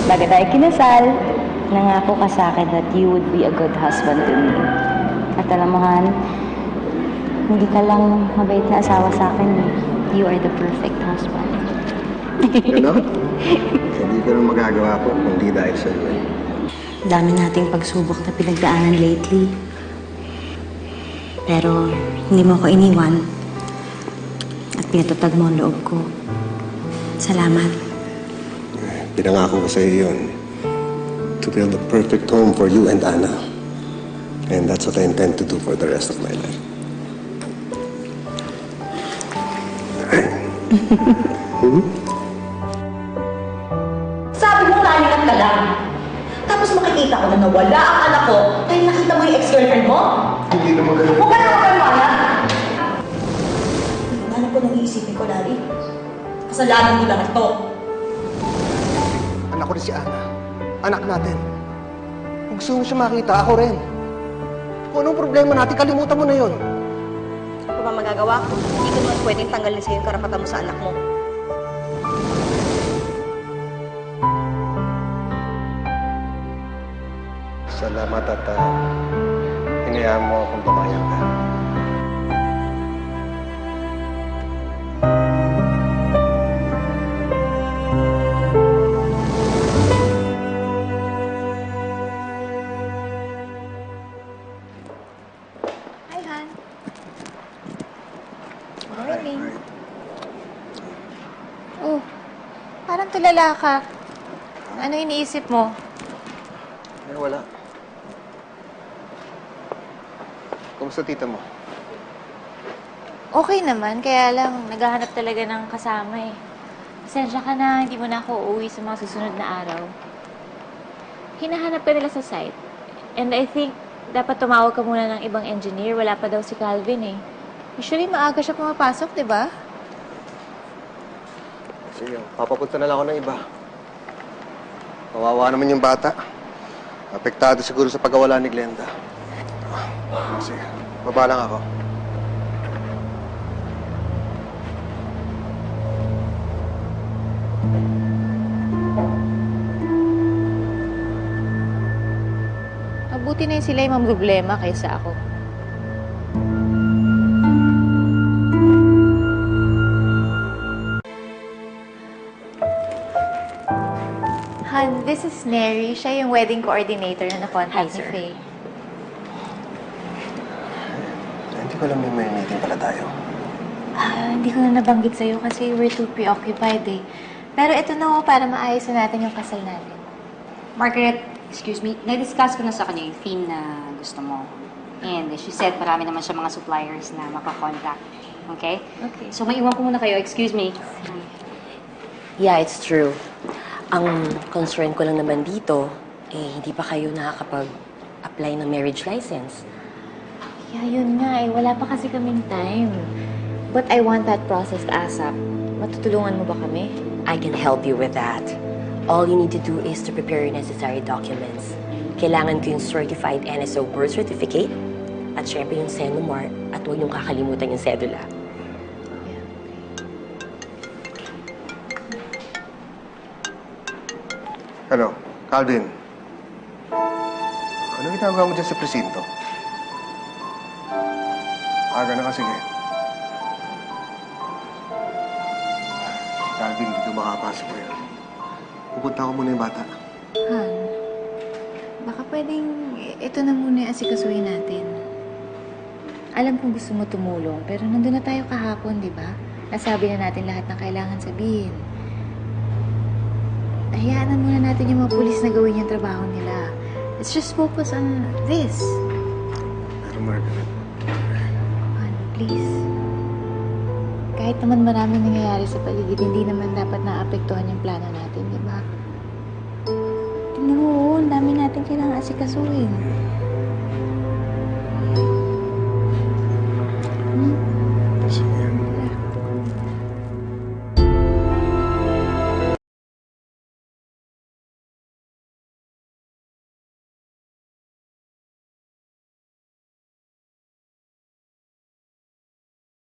Bago tayo kinasal, nangako ka sa akin that you would be a good husband to me. At alam mo, Han, hindi ka lang mabait na asawa sa akin. You are the perfect husband. Ano? Hindi ko nang magagawa ko kung di dahil sa iyo. Dami nating pagsubok na pinagdaanan lately. Pero hindi mo ko iniwan. At pinatatag mo ang loob ko. Salamat. Pinangako ko sa iyo yun. To build a perfect home for you and Anna. And that's what I intend to do for the rest of my life. Sabi mo, lalingat ka lang. Tapos makikita ko na nawala ang anak ko dahil nakita mo yung ex-girlfriend mo? Hindi naman ganun. Huwag ka na magkalmala. Ano po nang iisipin ko, Larry? Kasalanan mo lang ito. Anak ko rin si Anna. Anak natin. Kung gusto mo siya makita, ako rin. Kung anong problema natin, kalimutan mo na yun. Ano ba magagawa ko? Hindi ko naman pwedeng tanggalin sa'yo yung karapatan mo sa anak mo. Salamat at hinayaan mo akong lumayang ka. Hi, Han. Morning. Oh, parang tulala ka. Ano iniisip mo? Eh, wala. Kumusta tita mo? Okay naman, kaya lang naghahanap talaga ng kasama eh. Pasensya ka na, hindi mo na ako uuwi sa mga susunod na araw. Hinahanap ka nila sa site. And I think, dapat tumawag ka muna ng ibang engineer. Wala pa daw si Calvin eh. Usually, maaga siya pumapasok, di ba? Sige, papapunta na lang ako ng iba. Kawawa naman yung bata. Apektado siguro sa pagkawala ni Glenda. Sige, baba lang ako. Mabuti na yung sila yung mamroblema kaysa ako. Han, this is Neri. Siya yung wedding coordinator na na-contact ni Faye. Hindi ko alam may meeting pala tayo. Hindi ko na nabanggit sa'yo kasi we're too preoccupied eh. Pero ito na para maayos na natin yung kasal natin. Margaret, excuse me, na-discuss ko na sa kanya yung theme na gusto mo. And she said marami naman siya mga suppliers na makakontact. Okay? Okay. So, maiwan ko muna kayo. Excuse me. Yeah, it's true. Ang concern ko lang naman dito, hindi pa kayo nakakapag-apply ng marriage license. Yeah, yun nga eh. Wala pa kasi kaming time. But I want that process ASAP. Matutulungan mo ba kami? I can help you with that. All you need to do is to prepare your necessary documents. Kailangan ko yung certified NSO birth certificate, at syempre yung Senomar, at huwag yung kakalimutan yung cedula. Hello, Calvin. Ano ginagawa mo dyan sa presinto? Aga na ka, sige. Calvin, dito makapasok ko yan. Pupunta ko muna yung bata. Han, baka pwedeng ito na muna yung asikasuhin natin. Alam kong gusto mo tumulong, pero nandun na tayo kahapon, di ba? Nasabi na natin lahat ng kailangan sabihin. Hayaan na muna natin yung mga pulis na gawin yung trabaho nila. Let's just focus on this. Pero Margaret, Han, please. Kahit naman maraming nangyayari sa paligid, hindi naman dapat naapektuhan yung plano natin, di ba? Tingnan mo, ang dami natin kailangan asikasuhin. Hmm?